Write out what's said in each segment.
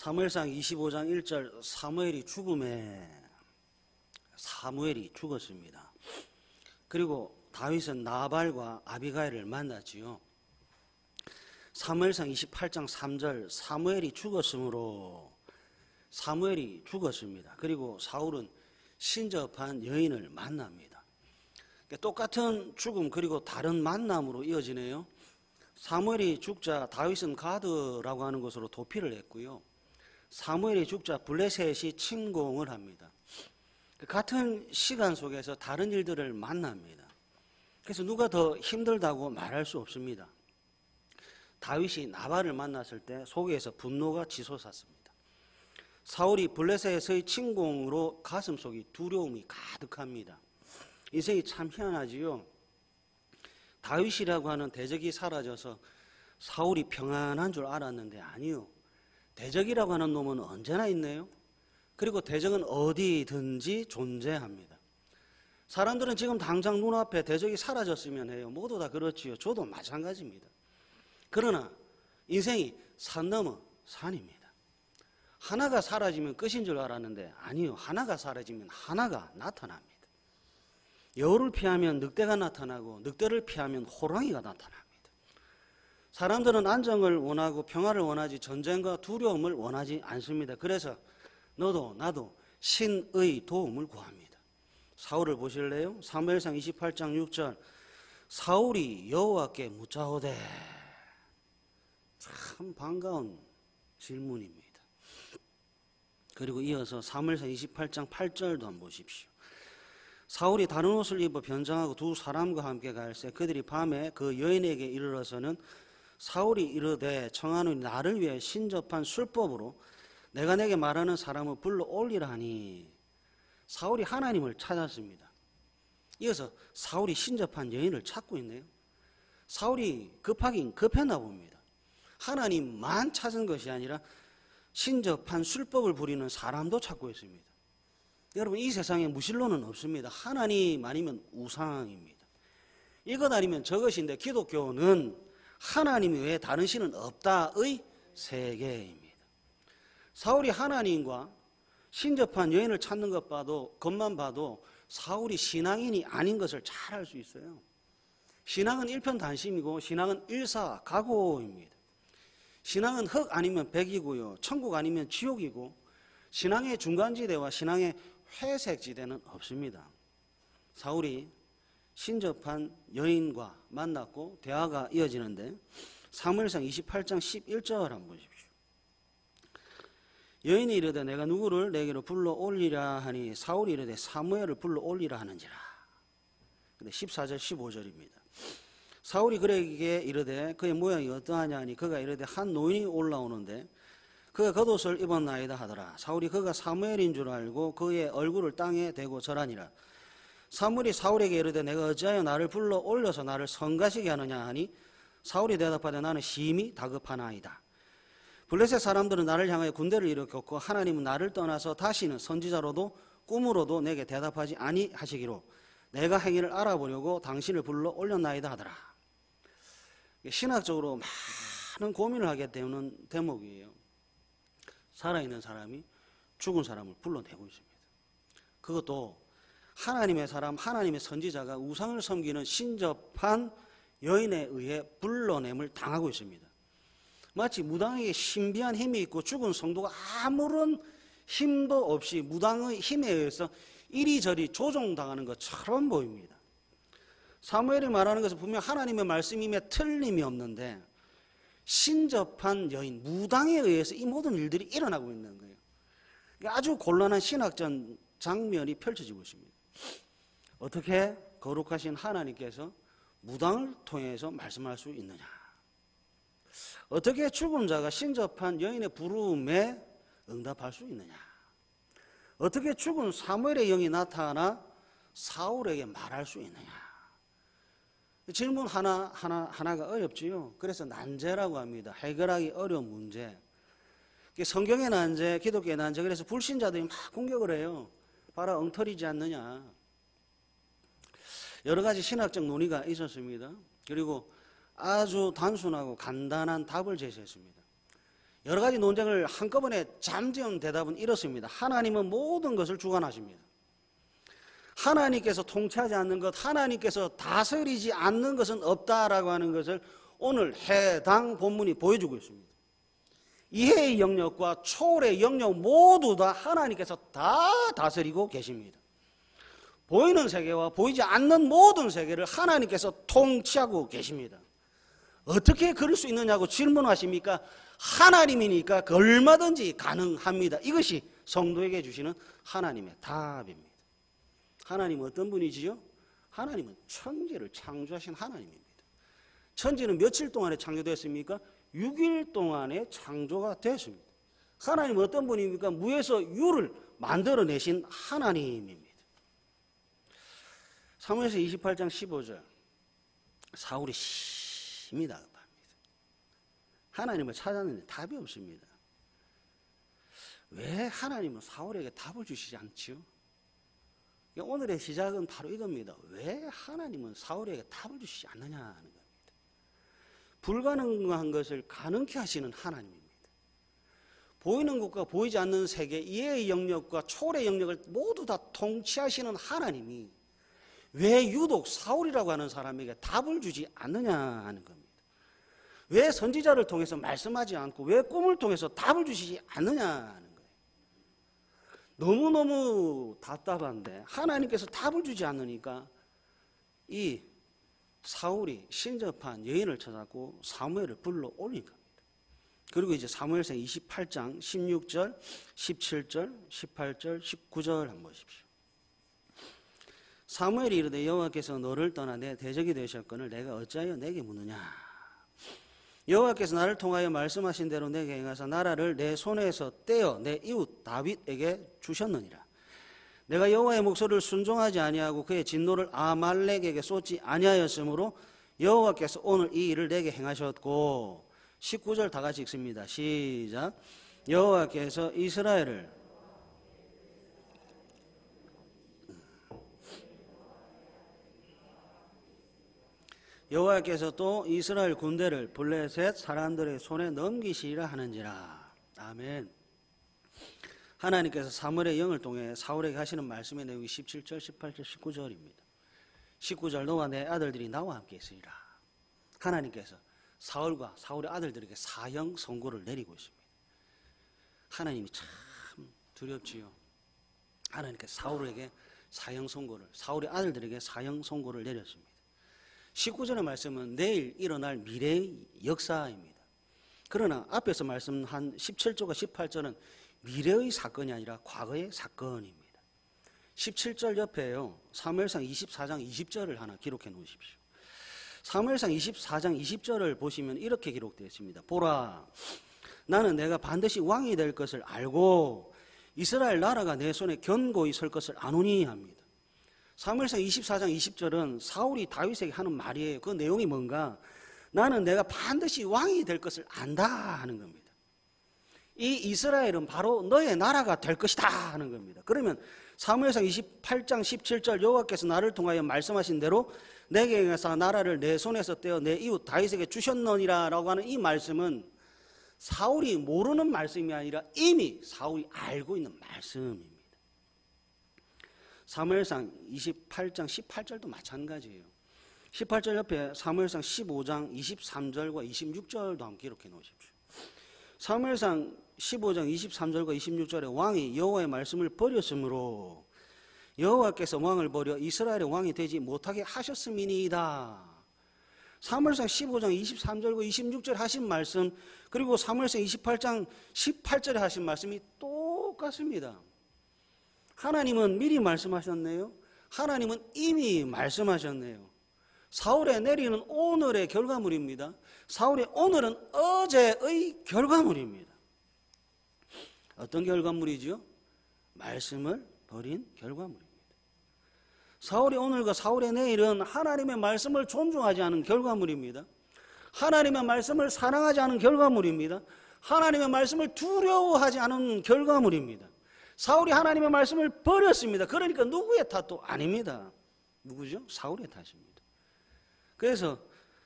사무엘상 25장 1절 사무엘이 죽었습니다. 그리고 다윗은 나발과 아비가일을 만났지요. 사무엘상 28장 3절 사무엘이 죽었으므로 사무엘이 죽었습니다. 그리고 사울은 신접한 여인을 만납니다. 똑같은 죽음 그리고 다른 만남으로 이어지네요. 사무엘이 죽자 다윗은 가드라고 하는 곳으로 도피를 했고요. 사무엘이 죽자 블레셋이 침공을 합니다. 같은 시간 속에서 다른 일들을 만납니다. 그래서 누가 더 힘들다고 말할 수 없습니다. 다윗이 나발을 만났을 때 속에서 분노가 치솟았습니다. 사울이 블레셋의 침공으로 가슴속이 두려움이 가득합니다. 인생이 참 희한하지요. 다윗이라고 하는 대적이 사라져서 사울이 평안한 줄 알았는데 아니요. 대적이라고 하는 놈은 언제나 있네요. 그리고 대적은 어디든지 존재합니다. 사람들은 지금 당장 눈앞에 대적이 사라졌으면 해요. 모두 다 그렇지요. 저도 마찬가지입니다. 그러나 인생이 산 넘어 산입니다. 하나가 사라지면 끝인 줄 알았는데 아니요. 하나가 사라지면 하나가 나타납니다. 여우를 피하면 늑대가 나타나고 늑대를 피하면 호랑이가 나타납니다. 사람들은 안정을 원하고 평화를 원하지 전쟁과 두려움을 원하지 않습니다. 그래서 너도 나도 신의 도움을 구합니다. 사울을 보실래요? 사무엘상 28장 6절 사울이 여호와께 묻자오되 참 반가운 질문입니다. 그리고 이어서 사무엘상 28장 8절도 한번 보십시오. 사울이 다른 옷을 입어 변장하고 두 사람과 함께 갈새 그들이 밤에 그 여인에게 이르러서는 사울이 이르되 청하노니 나를 위해 신접한 술법으로 내가 내게 말하는 사람을 불러 올리라 하니 사울이 하나님을 찾았습니다. 이어서 사울이 신접한 여인을 찾고 있네요. 사울이 급하긴 급했나 봅니다. 하나님만 찾은 것이 아니라 신접한 술법을 부리는 사람도 찾고 있습니다. 여러분 이 세상에 무신론은 없습니다. 하나님 아니면 우상입니다. 이것 아니면 저것인데 기독교는 하나님 외에 다른 신은 없다의 세계입니다. 사울이 하나님과 신접한 여인을 찾는 것만 봐도 사울이 신앙인이 아닌 것을 잘 알 수 있어요. 신앙은 일편단심이고 신앙은 일사각오입니다. 신앙은 흙 아니면 백이고요. 천국 아니면 지옥이고 신앙의 중간지대와 신앙의 회색지대는 없습니다. 사울이 신접한 여인과 만났고 대화가 이어지는데 사무엘상 28장 11절 한번 보십시오. 여인이 이르되 내가 누구를 내게로 불러 올리라 하니 사울이 이르되 사무엘을 불러 올리라 하는지라. 근데 14절 15절입니다. 사울이 그에게 이르되 그의 모양이 어떠하냐 하니 그가 이르되 한 노인이 올라오는데 그가 겉옷을 입었나이다 하더라. 사울이 그가 사무엘인 줄 알고 그의 얼굴을 땅에 대고 절하니라. 사무엘이 사울에게 이르되 내가 어찌하여 나를 불러 올려서 나를 성가시게 하느냐 하니 사울이 대답하되 나는 심히 다급하나이다. 블레셋 사람들은 나를 향하여 군대를 일으켰고 하나님은 나를 떠나서 다시는 선지자로도 꿈으로도 내게 대답하지 아니하시기로 내가 행위를 알아보려고 당신을 불러 올렸나이다 하더라. 신학적으로 많은 고민을 하게 되는 대목이에요. 살아있는 사람이 죽은 사람을 불러내고 있습니다. 그것도 하나님의 사람, 하나님의 선지자가 우상을 섬기는 신접한 여인에 의해 불러냄을 당하고 있습니다. 마치 무당에게 신비한 힘이 있고 죽은 성도가 아무런 힘도 없이 무당의 힘에 의해서 이리저리 조종당하는 것처럼 보입니다. 사무엘이 말하는 것은 분명 하나님의 말씀임에 틀림이 없는데 신접한 여인, 무당에 의해서 이 모든 일들이 일어나고 있는 거예요. 아주 곤란한 신학적 장면이 펼쳐지고 있습니다. 어떻게 거룩하신 하나님께서 무당을 통해서 말씀할 수 있느냐? 어떻게 죽은 자가 신접한 여인의 부름에 응답할 수 있느냐? 어떻게 죽은 사무엘의 영이 나타나 사울에게 말할 수 있느냐? 질문 하나가 어렵지요. 그래서 난제라고 합니다. 해결하기 어려운 문제. 성경의 난제, 기독교의 난제. 그래서 불신자들이 막 공격을 해요. 봐라, 엉터리지 않느냐. 여러 가지 신학적 논의가 있었습니다. 그리고 아주 단순하고 간단한 답을 제시했습니다. 여러 가지 논쟁을 한꺼번에 잠재운 대답은 이렇습니다. 하나님은 모든 것을 주관하십니다. 하나님께서 통치하지 않는 것, 하나님께서 다스리지 않는 것은 없다라고 하는 것을 오늘 해당 본문이 보여주고 있습니다. 이해의 영역과 초월의 영역 모두 다 하나님께서 다 다스리고 계십니다. 보이는 세계와 보이지 않는 모든 세계를 하나님께서 통치하고 계십니다. 어떻게 그럴 수 있느냐고 질문하십니까? 하나님이니까 얼마든지 가능합니다. 이것이 성도에게 주시는 하나님의 답입니다. 하나님은 어떤 분이지요? 하나님은 천지를 창조하신 하나님입니다. 천지는 며칠 동안에 창조됐습니까? 6일 동안에 창조가 됐습니다. 하나님은 어떤 분입니까? 무에서 유를 만들어내신 하나님입니다. 사무엘서 28장 15절 사울이 심히 다급합니다. 하나님을 찾았는데 답이 없습니다. 왜 하나님은 사울에게 답을 주시지 않지요? 오늘의 시작은 바로 이겁니다. 왜 하나님은 사울에게 답을 주시지 않느냐 하는 겁니다. 불가능한 것을 가능케 하시는 하나님입니다. 보이는 것과 보이지 않는 세계, 이해의 영역과 초월의 영역을 모두 다 통치하시는 하나님이 왜 유독 사울이라고 하는 사람에게 답을 주지 않느냐 하는 겁니다. 왜 선지자를 통해서 말씀하지 않고 왜 꿈을 통해서 답을 주시지 않느냐 하는 거예요. 너무너무 답답한데 하나님께서 답을 주지 않으니까 이 사울이 신접한 여인을 찾았고 사무엘을 불러 올린 겁니다. 그리고 이제 사무엘상 28장 16절, 17절, 18절, 19절 한번 보십시오. 사무엘이 이르되 여호와께서 너를 떠나 내 대적이 되셨거늘 내가 어찌하여 내게 묻느냐. 여호와께서 나를 통하여 말씀하신 대로 내게 행하사 나라를 내 손에서 떼어 내 이웃 다윗에게 주셨느니라. 내가 여호와의 목소리를 순종하지 아니하고 그의 진노를 아말렉에게 쏟지 아니하였으므로 여호와께서 오늘 이 일을 내게 행하셨고 19절 다 같이 읽습니다. 시작. 여호와께서 이스라엘을 여호와께서 또 이스라엘 군대를 블레셋 사람들의 손에 넘기시리라 하는지라. 아멘. 하나님께서 사무엘의 영을 통해 사울에게 하시는 말씀의 내용이 17절, 18절, 19절입니다. 19절 너와 내 아들들이 나와 함께 있으리라. 하나님께서 사울과 사울의 아들들에게 사형 선고를 내리고 있습니다. 하나님이 참 두렵지요. 하나님께서 사울에게 사형 선고를, 사울의 아들들에게 사형 선고를 내렸습니다. 19절의 말씀은 내일 일어날 미래의 역사입니다. 그러나 앞에서 말씀한 17절과 18절은 미래의 사건이 아니라 과거의 사건입니다. 17절 옆에요, 사무엘상 24장 20절을 하나 기록해 놓으십시오. 사무엘상 24장 20절을 보시면 이렇게 기록되어 있습니다. 보라, 나는 내가 반드시 왕이 될 것을 알고 이스라엘 나라가 내 손에 견고히 설 것을 아노니 합니다. 사무엘상 24장 20절은 사울이 다윗에게 하는 말이에요. 그 내용이 뭔가? 나는 내가 반드시 왕이 될 것을 안다 하는 겁니다. 이 이스라엘은 바로 너의 나라가 될 것이다 하는 겁니다. 그러면 사무엘상 28장 17절 여호와께서 나를 통하여 말씀하신 대로 내게 행하사 나라를 내 손에서 떼어 내 이웃 다윗에게 주셨느니라 라고 하는 이 말씀은 사울이 모르는 말씀이 아니라 이미 사울이 알고 있는 말씀입니다. 사무엘상 28장 18절도 마찬가지예요. 18절 옆에 사무엘상 15장 23절과 26절도 한번 기록해 놓으십시오. 사무엘상 15장 23절과 26절에 왕이 여호와의 말씀을 버렸으므로 여호와께서 왕을 버려 이스라엘의 왕이 되지 못하게 하셨음이니이다. 사무엘상 15장 23절과 26절에 하신 말씀, 그리고 사무엘상 28장 18절에 하신 말씀이 똑같습니다. 하나님은 미리 말씀하셨네요. 하나님은 이미 말씀하셨네요. 사울에 내리는 오늘의 결과물입니다. 사울의 오늘은 어제의 결과물입니다. 어떤 결과물이죠? 말씀을 버린 결과물입니다. 사울의 오늘과 사울의 내일은 하나님의 말씀을 존중하지 않은 결과물입니다. 하나님의 말씀을 사랑하지 않은 결과물입니다. 하나님의 말씀을 두려워하지 않은 결과물입니다. 사울이 하나님의 말씀을 버렸습니다. 그러니까 누구의 탓도 아닙니다. 누구죠? 사울의 탓입니다. 그래서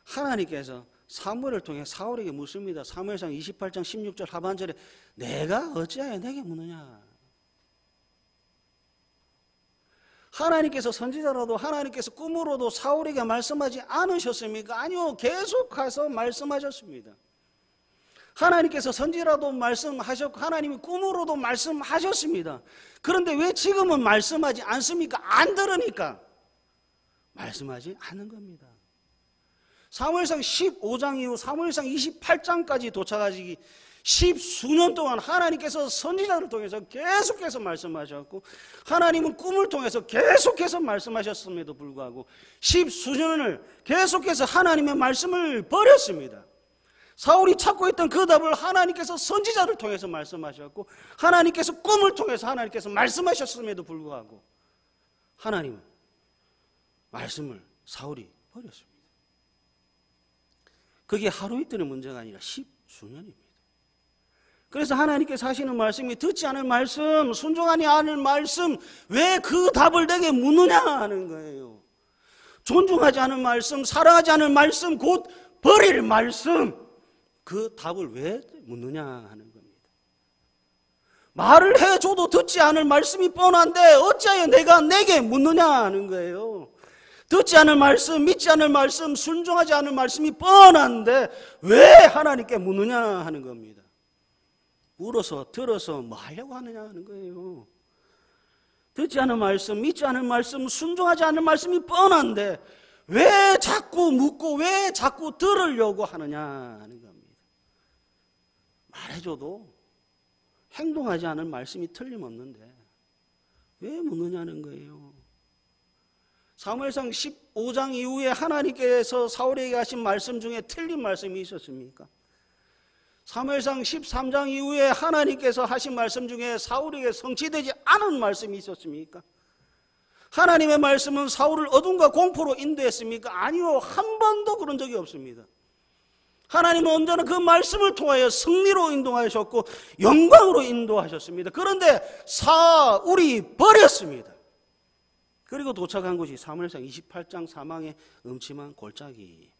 하나님께서 사무엘을 통해 사울에게 묻습니다. 사무엘상 28장 16절 하반절에 내가 어찌하여 내게 묻느냐. 하나님께서 선지자라도 하나님께서 꿈으로도 사울에게 말씀하지 않으셨습니까? 아니요. 계속해서 말씀하셨습니다. 하나님께서 선지라도 말씀하셨고 하나님이 꿈으로도 말씀하셨습니다. 그런데 왜 지금은 말씀하지 않습니까? 안 들으니까 말씀하지 않는 겁니다. 사무엘상 15장 이후 사무엘상 28장까지 도착하시기 10수년 동안 하나님께서 선지자를 통해서 계속해서 말씀하셨고 하나님은 꿈을 통해서 계속해서 말씀하셨음에도 불구하고 10수년을 계속해서 하나님의 말씀을 버렸습니다. 사울이 찾고 있던 그 답을 하나님께서 선지자를 통해서 말씀하셨고 하나님께서 꿈을 통해서 하나님께서 말씀하셨음에도 불구하고 하나님은 말씀을 사울이 버렸습니다. 그게 하루 이틀의 문제가 아니라 10수년입니다. 그래서 하나님께서 하시는 말씀이 듣지 않을 말씀, 순종하지 않을 말씀, 왜 그 답을 내게 묻느냐 하는 거예요. 존중하지 않은 말씀, 사랑하지 않을 말씀, 곧 버릴 말씀, 그 답을 왜 묻느냐 하는 겁니다. 말을 해줘도 듣지 않을 말씀이 뻔한데 어찌하여 내가 내게 묻느냐 하는 거예요. 듣지 않을 말씀, 믿지 않을 말씀, 순종하지 않을 말씀이 뻔한데 왜 하나님께 묻느냐 하는 겁니다. 물어서 들어서 뭐 하려고 하느냐 하는 거예요. 듣지 않은 말씀, 믿지 않을 말씀, 순종하지 않을 말씀이 뻔한데 왜 자꾸 묻고 왜 자꾸 들으려고 하느냐 하는 겁니다. 말해줘도 행동하지 않을 말씀이 틀림없는데 왜 묻느냐는 거예요. 사무엘상 15장 이후에 하나님께서 사울에게 하신 말씀 중에 틀린 말씀이 있었습니까? 사무엘상 13장 이후에 하나님께서 하신 말씀 중에 사울에게 성취되지 않은 말씀이 있었습니까? 하나님의 말씀은 사울을 어둠과 공포로 인도했습니까? 아니요. 한 번도 그런 적이 없습니다. 하나님은 언제나 그 말씀을 통하여 승리로 인도하셨고 영광으로 인도하셨습니다. 그런데 사울이 버렸습니다. 그리고 도착한 곳이 사무엘상 28장 사망의 음침한 골짜기.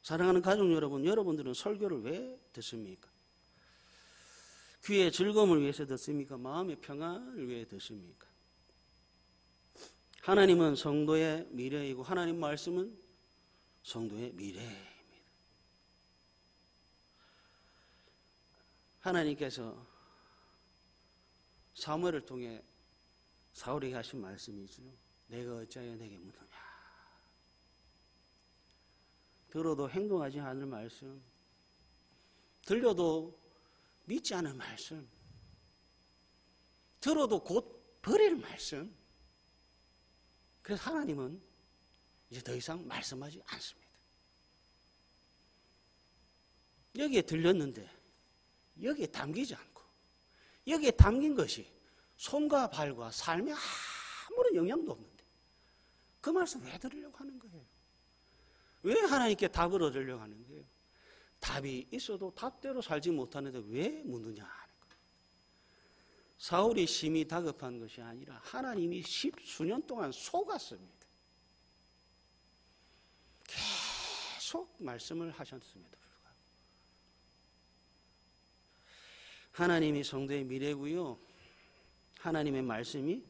사랑하는 가족 여러분, 여러분들은 설교를 왜 듣습니까? 귀의 즐거움을 위해서 듣습니까? 마음의 평안을 위해 듣습니까? 하나님은 성도의 미래이고 하나님 말씀은 성도의 미래입니다. 하나님께서 사무엘을 통해 사울에게 하신 말씀이죠. 내가 어찌하여 내게 묻느냐. 들어도 행동하지 않을 말씀, 들려도 믿지 않을 말씀, 들어도 곧 버릴 말씀. 그래서 하나님은 이제 더 이상 말씀하지 않습니다. 여기에 들렸는데 여기에 담기지 않고 여기에 담긴 것이 손과 발과 삶에 아무런 영향도 없는데 그 말씀 왜 들으려고 하는 거예요? 왜 하나님께 답을 얻으려고 하는 거예요? 답이 있어도 답대로 살지 못하는데 왜 묻느냐 하는 거예요. 사울이 심히 다급한 것이 아니라 하나님이 10수년 동안 속았습니다. 계속 말씀을 하셨습니다. 하나님이 성도의 미래고요. 하나님의 말씀이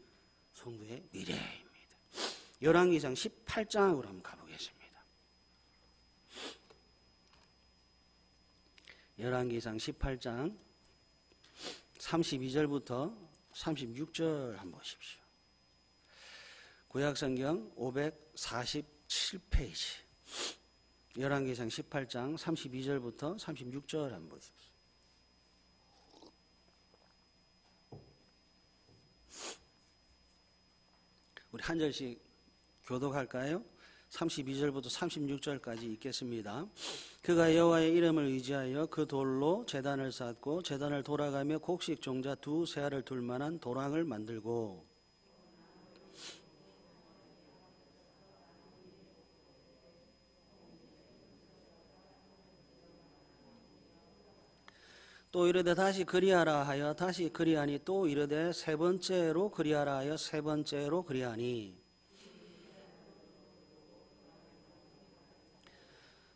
성도의 미래입니다. 열왕기상 18장으로 한번 가보겠습니다. 열왕기상 18장 32절부터 36절 한번 보십시오. 구약성경 547페이지 열왕기상 18장 32절부터 36절 한번 보십시오. 우리 한 절씩 교독할까요? 32절부터 36절까지 읽겠습니다. 그가 여호와의 이름을 의지하여 그 돌로 제단을 쌓고 제단을 돌아가며 곡식 종자 두세 알을 둘 만한 도랑을 만들고 또 이르되 다시 그리하라 하여 다시 그리하니 또 이르되 세 번째로 그리하라 하여 세 번째로 그리하니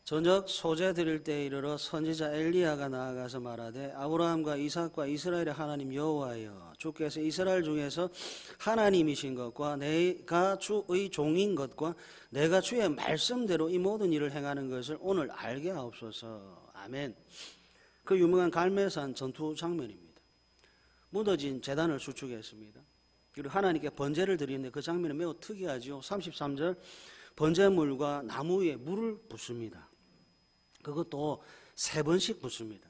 저녁 소재 드릴 때 이르러 선지자 엘리야가 나아가서 말하되 아브라함과 이삭과 이스라엘의 하나님 여호와여, 주께서 이스라엘 중에서 하나님이신 것과 내가 주의 종인 것과 내가 주의 말씀대로 이 모든 일을 행하는 것을 오늘 알게 하옵소서. 아멘. 그 유명한 갈멜산 전투 장면입니다. 무너진 제단을 수축했습니다. 그리고 하나님께 번제를 드리는데 그 장면이 매우 특이하죠. 33절, 번제물과 나무 위에 물을 붓습니다. 그것도 3번씩 붓습니다.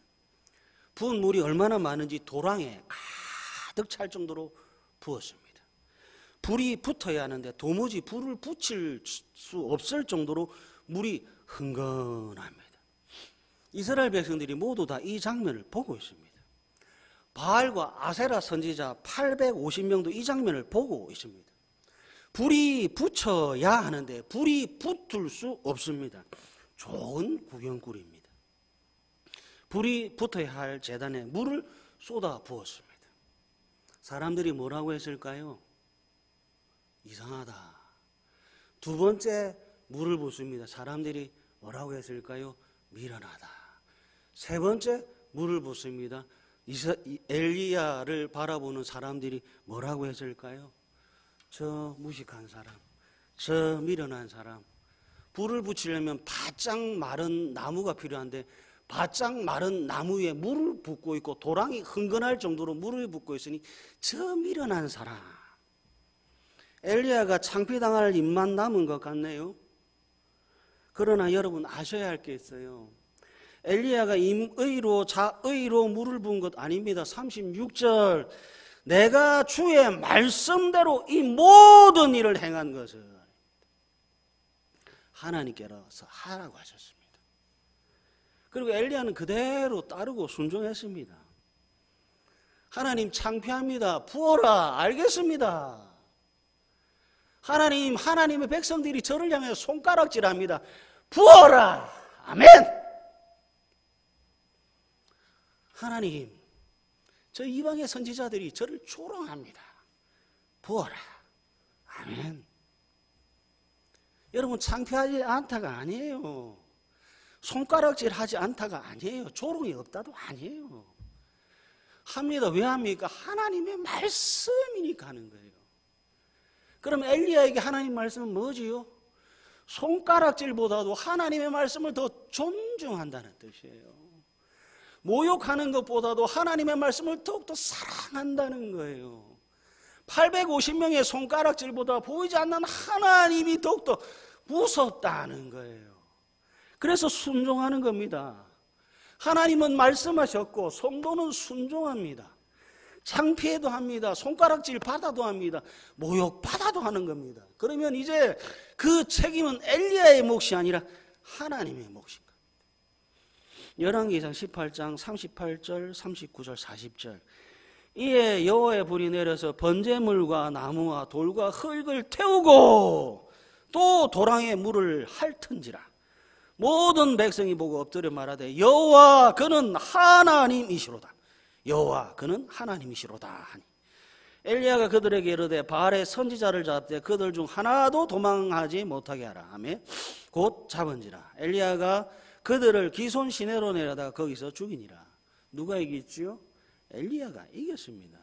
부은 물이 얼마나 많은지 도랑에 가득 찰 정도로 부었습니다. 불이 붙어야 하는데 도무지 불을 붙일 수 없을 정도로 물이 흥건합니다. 이스라엘 백성들이 모두 다 이 장면을 보고 있습니다. 바알과 아세라 선지자 850명도 이 장면을 보고 있습니다. 불이 붙여야 하는데 불이 붙을 수 없습니다. 좋은 구경거리입니다. 불이 붙어야 할 제단에 물을 쏟아 부었습니다. 사람들이 뭐라고 했을까요? 이상하다. 두 번째 물을 붓습니다. 사람들이 뭐라고 했을까요? 미련하다. 세 번째 물을 붓습니다. 엘리야를 바라보는 사람들이 뭐라고 했을까요? 저 무식한 사람, 저 미련한 사람. 불을 붙이려면 바짝 마른 나무가 필요한데 바짝 마른 나무 위에 물을 붓고 있고 도랑이 흥건할 정도로 물을 붓고 있으니 저 미련한 사람. 엘리야가 창피당할 입만 남은 것 같네요. 그러나 여러분 아셔야 할 게 있어요. 엘리야가 임의로 자의로 물을 부은 것 아닙니다. 36절, 내가 주의 말씀대로 이 모든 일을 행한 것을 하나님께서 하라고 하셨습니다. 그리고 엘리야는 그대로 따르고 순종했습니다. 하나님 창피합니다. 부어라. 알겠습니다. 하나님의 백성들이 저를 향해 손가락질합니다. 부어라. 아멘. 하나님, 저 이방의 선지자들이 저를 조롱합니다. 부어라. 아멘. 여러분 창피하지 않다가 아니에요. 손가락질하지 않다가 아니에요. 조롱이 없다도 아니에요. 합니다. 왜 합니까? 하나님의 말씀이니까 하는 거예요. 그럼 엘리야에게 하나님 말씀은 뭐지요? 손가락질보다도 하나님의 말씀을 더 존중한다는 뜻이에요. 모욕하는 것보다도 하나님의 말씀을 더욱더 사랑한다는 거예요. 850명의 손가락질보다 보이지 않는 하나님이 더욱더 무섭다는 거예요. 그래서 순종하는 겁니다. 하나님은 말씀하셨고 성도는 순종합니다. 창피해도 합니다. 손가락질 받아도 합니다. 모욕 받아도 하는 겁니다. 그러면 이제 그 책임은 엘리야의 몫이 아니라 하나님의 몫인 겁니다. 열왕기상 18장 38절, 39절, 40절. 이에 여호와의 불이 내려서 번제물과 나무와 돌과 흙을 태우고 또 도랑에 물을 핥은지라. 모든 백성이 보고 엎드려 말하되 여호와 그는 하나님이시로다. 여호와 그는 하나님이시로다 하니. 엘리야가 그들에게 이르되 바알의 선지자를 잡되 그들 중 하나도 도망하지 못하게 하라 하며 곧 잡은지라. 엘리야가 그들을 기손 시내로 내려다가 거기서 죽이니라. 누가 이겼지요? 엘리야가 이겼습니다.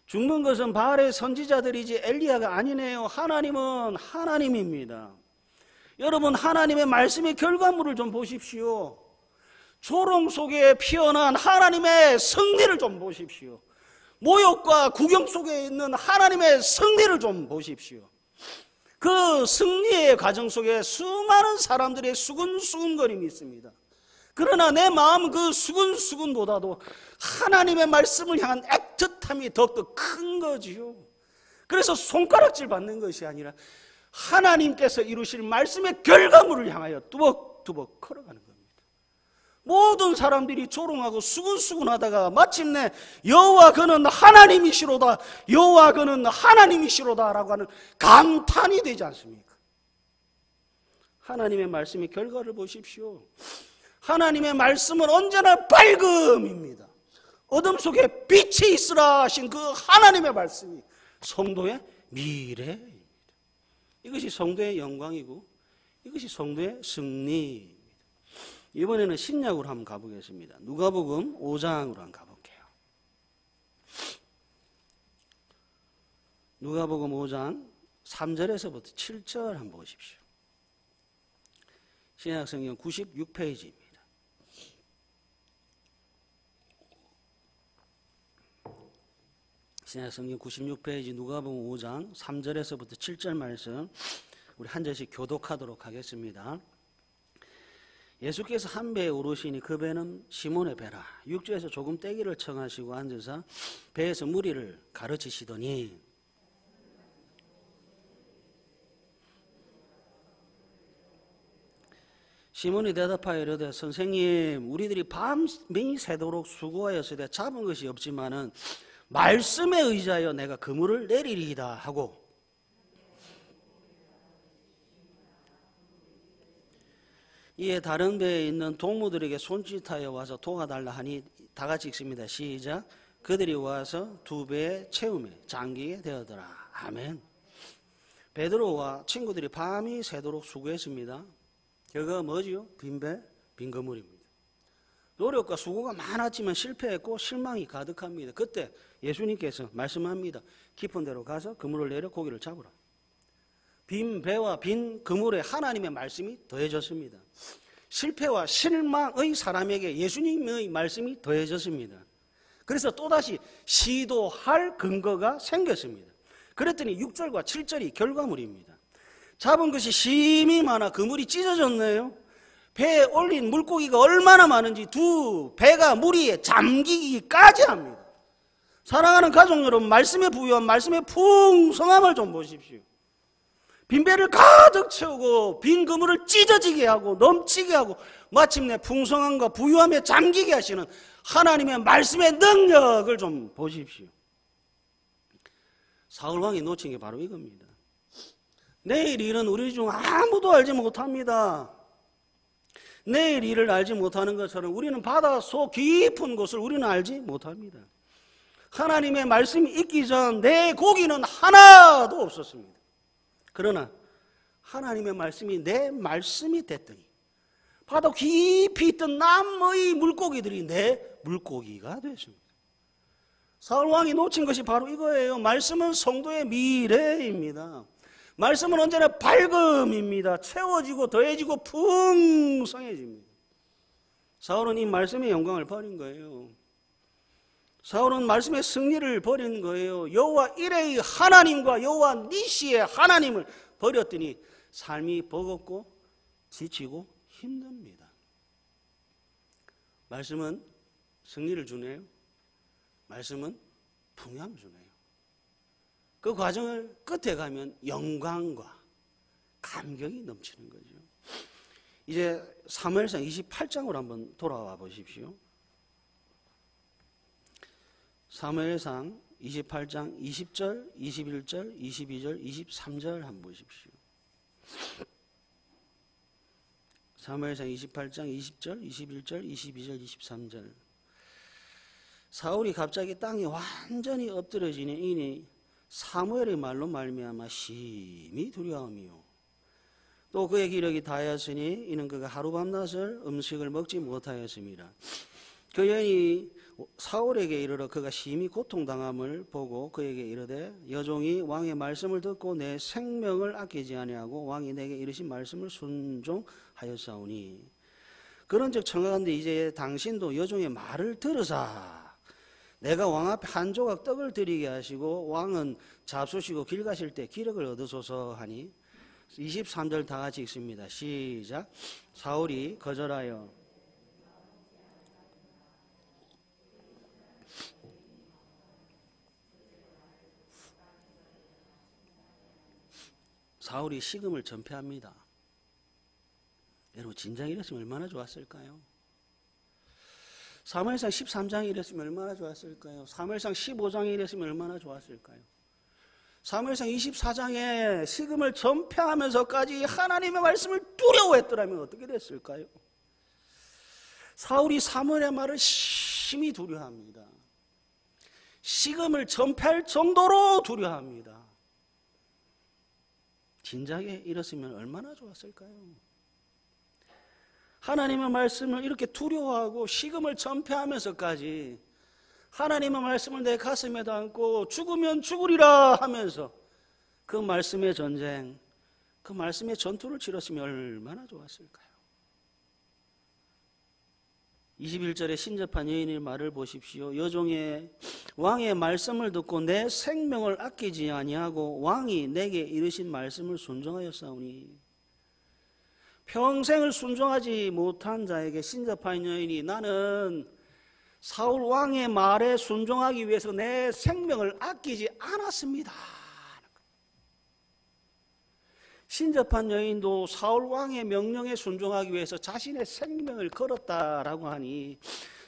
죽는 것은 바알의 선지자들이지 엘리야가 아니네요. 하나님은 하나님입니다. 여러분 하나님의 말씀의 결과물을 좀 보십시오. 조롱 속에 피어난 하나님의 승리를 좀 보십시오. 모욕과 구경 속에 있는 하나님의 승리를 좀 보십시오. 그 승리의 과정 속에 수많은 사람들의 수근수근거림이 있습니다. 그러나 내 마음 그 수근수근보다도 하나님의 말씀을 향한 애틋함이 더욱더 큰 거지요. 그래서 손가락질 받는 것이 아니라 하나님께서 이루실 말씀의 결과물을 향하여 뚜벅뚜벅 걸어가는 겁니다. 모든 사람들이 조롱하고 수근수근하다가 마침내 여호와 그는 하나님이시로다, 여호와 그는 하나님이시로다 라고 하는 감탄이 되지 않습니까? 하나님의 말씀의 결과를 보십시오. 하나님의 말씀은 언제나 밝음입니다. 어둠 속에 빛이 있으라 하신 그 하나님의 말씀이 성도의 미래입니다. 이것이 성도의 영광이고 이것이 성도의 승리입니다. 이번에는 신약으로 한번 가보겠습니다. 누가복음 5장으로 한번 가볼게요. 누가복음 5장 3절에서부터 7절 한번 보십시오. 신약성경 96페이지입니다. 신약성경 96페이지 누가복음 5장 3절에서부터 7절 말씀 우리 한 절씩 교독하도록 하겠습니다. 예수께서 한 배에 오르시니 그 배는 시몬의 배라. 육지에서 조금 떼기를 청하시고 앉으사 배에서 무리를 가르치시더니 시몬이 대답하여 이르되 선생님 우리들이 밤이 새도록 수고하였으되 잡은 것이 없지만은 말씀에 의지하여 내가 그물을 내리리이다 하고 이에 다른 배에 있는 동무들에게 손짓하여 와서 도와달라 하니 다 같이 읽습니다. 시작. 그들이 와서 두 배에 채우매 잠기게 되었더라. 아멘. 베드로와 친구들이 밤이 새도록 수고했습니다. 결과가 뭐지요? 빈 배, 빈 그물입니다. 노력과 수고가 많았지만 실패했고 실망이 가득합니다. 그때 예수님께서 말씀합니다. 깊은 데로 가서 그물을 내려 고기를 잡으라. 빈 배와 빈 그물에 하나님의 말씀이 더해졌습니다. 실패와 실망의 사람에게 예수님의 말씀이 더해졌습니다. 그래서 또다시 시도할 근거가 생겼습니다. 그랬더니 6절과 7절이 결과물입니다. 잡은 것이 심히 많아 그물이 찢어졌네요. 배에 올린 물고기가 얼마나 많은지 두 배가 물 위에 잠기기까지 합니다. 사랑하는 가족 여러분, 말씀에 부유한 말씀의 풍성함을 좀 보십시오. 빈 배를 가득 채우고 빈 그물을 찢어지게 하고 넘치게 하고 마침내 풍성함과 부유함에 잠기게 하시는 하나님의 말씀의 능력을 좀 보십시오. 사울왕이 놓친 게 바로 이겁니다. 내일 일은 우리 중 아무도 알지 못합니다. 내일 일을 알지 못하는 것처럼 우리는 바다 속 깊은 곳을 우리는 알지 못합니다. 하나님의 말씀이 있기 전 내 고기는 하나도 없었습니다. 그러나 하나님의 말씀이 내 말씀이 됐더니 바다 깊이 있던 남의 물고기들이 내 물고기가 됐습니다. 사울왕이 놓친 것이 바로 이거예요. 말씀은 성도의 미래입니다. 말씀은 언제나 밝음입니다. 채워지고 더해지고 풍성해집니다. 사울은 이 말씀의 영광을 버린 거예요. 사울은 말씀의 승리를 버린 거예요. 여호와 이레의 하나님과 여호와 니시의 하나님을 버렸더니 삶이 버겁고 지치고 힘듭니다. 말씀은 승리를 주네요. 말씀은 풍요함을 주네요. 그 과정을 끝에 가면 영광과 감격이 넘치는 거죠. 이제 사무엘상 28장으로 한번 돌아와 보십시오. 사무엘상 28장 20절, 21절, 22절, 23절 한번 보십시오. 사무엘상 28장 20절, 21절, 22절, 23절. 사울이 갑자기 땅에 완전히 엎드러지니 이니 사무엘의 말로 말미암아 심히 두려움이요. 또 그의 기력이 다하였으니 이는 그가 하루밤낮을 음식을 먹지 못하였습니다. 그 여인이 사울에게 이르러 그가 심히 고통당함을 보고 그에게 이르되 여종이 왕의 말씀을 듣고 내 생명을 아끼지 아니하고 왕이 내게 이르신 말씀을 순종하였사오니 그런즉 청하건대 이제 당신도 여종의 말을 들으사 내가 왕 앞에 한 조각 떡을 드리게 하시고 왕은 잡수시고 길 가실 때 기력을 얻으소서 하니 23절 다 같이 읽습니다. 시작. 사울이 거절하여 사울이 식음을 전폐합니다. 여러분 진작 이랬으면 얼마나 좋았을까요? 사무엘상 13장에 이랬으면 얼마나 좋았을까요? 사무엘상 15장에 이랬으면 얼마나 좋았을까요? 사무엘상 24장에 식음을 전폐하면서까지 하나님의 말씀을 두려워했더라면 어떻게 됐을까요? 사울이 사무엘의 말을 심히 두려워합니다. 식음을 전폐할 정도로 두려워합니다. 진작에 이랬으면 얼마나 좋았을까요? 하나님의 말씀을 이렇게 두려워하고 식음을 전폐하면서까지 하나님의 말씀을 내 가슴에 담고 죽으면 죽으리라 하면서 그 말씀의 전쟁, 그 말씀의 전투를 치렀으면 얼마나 좋았을까요? 21절에 신접한 여인의 말을 보십시오. 여종의 왕의 말씀을 듣고 내 생명을 아끼지 아니하고 왕이 내게 이르신 말씀을 순종하였사오니, 평생을 순종하지 못한 자에게 신접한 여인이 나는 사울 왕의 말에 순종하기 위해서 내 생명을 아끼지 않았습니다. 신접한 여인도 사울 왕의 명령에 순종하기 위해서 자신의 생명을 걸었다라고 하니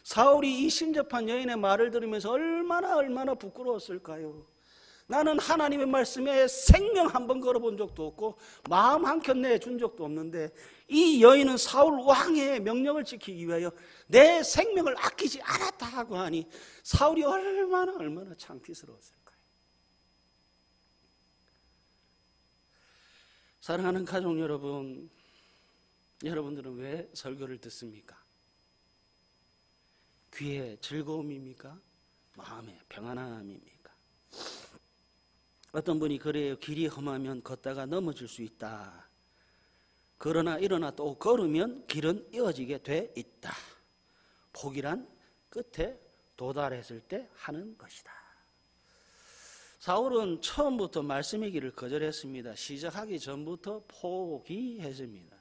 사울이 이 신접한 여인의 말을 들으면서 얼마나 부끄러웠을까요? 나는 하나님의 말씀에 생명 한 번 걸어본 적도 없고 마음 한켠 내준 적도 없는데 이 여인은 사울 왕의 명령을 지키기 위하여 내 생명을 아끼지 않았다 하고 하니 사울이 얼마나 창피스러웠을까요? 사랑하는 가족 여러분, 여러분들은 왜 설교를 듣습니까? 귀의 즐거움입니까? 마음의 평안함입니까? 어떤 분이 그래요. 길이 험하면 걷다가 넘어질 수 있다. 그러나 일어나 또 걸으면 길은 이어지게 돼 있다. 포기란 끝에 도달했을 때 하는 것이다. 사울은 처음부터 말씀의 길을 거절했습니다. 시작하기 전부터 포기했습니다.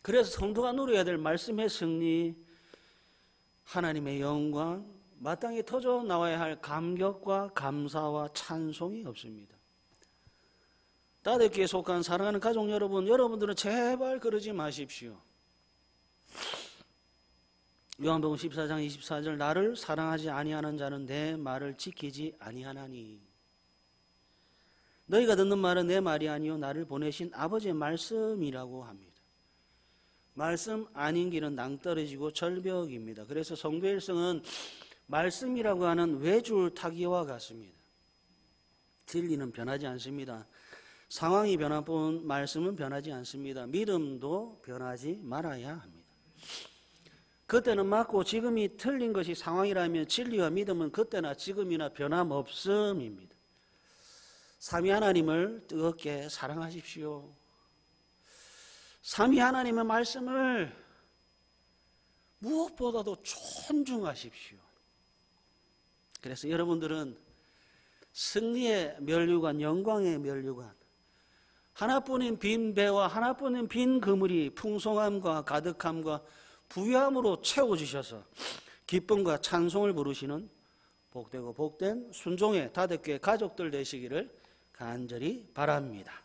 그래서 성도가 누려야 될 말씀의 승리, 하나님의 영광, 마땅히 터져 나와야 할 감격과 감사와 찬송이 없습니다. 따뜻하게 속한 사랑하는 가족 여러분, 여러분들은 제발 그러지 마십시오. 요한복음 14장 24절, 나를 사랑하지 아니하는 자는 내 말을 지키지 아니하나니, 너희가 듣는 말은 내 말이 아니요 나를 보내신 아버지의 말씀이라고 합니다. 말씀 아닌 길은 낭떠러지고 절벽입니다. 그래서 성도의 일생은 말씀이라고 하는 외줄 타기와 같습니다. 진리는 변하지 않습니다. 상황이 변할 뿐 말씀은 변하지 않습니다. 믿음도 변하지 말아야 합니다. 그때는 맞고 지금이 틀린 것이 상황이라면 진리와 믿음은 그때나 지금이나 변함없음입니다. 삼위 하나님을 뜨겁게 사랑하십시오. 삼위 하나님의 말씀을 무엇보다도 존중하십시오. 그래서 여러분들은 승리의 면류관, 영광의 면류관, 하나뿐인 빈 배와 하나뿐인 빈 그물이 풍성함과 가득함과 부유함으로 채워주셔서 기쁨과 찬송을 부르시는 복되고 복된 순종의 다대교회 가족들 되시기를 간절히 바랍니다.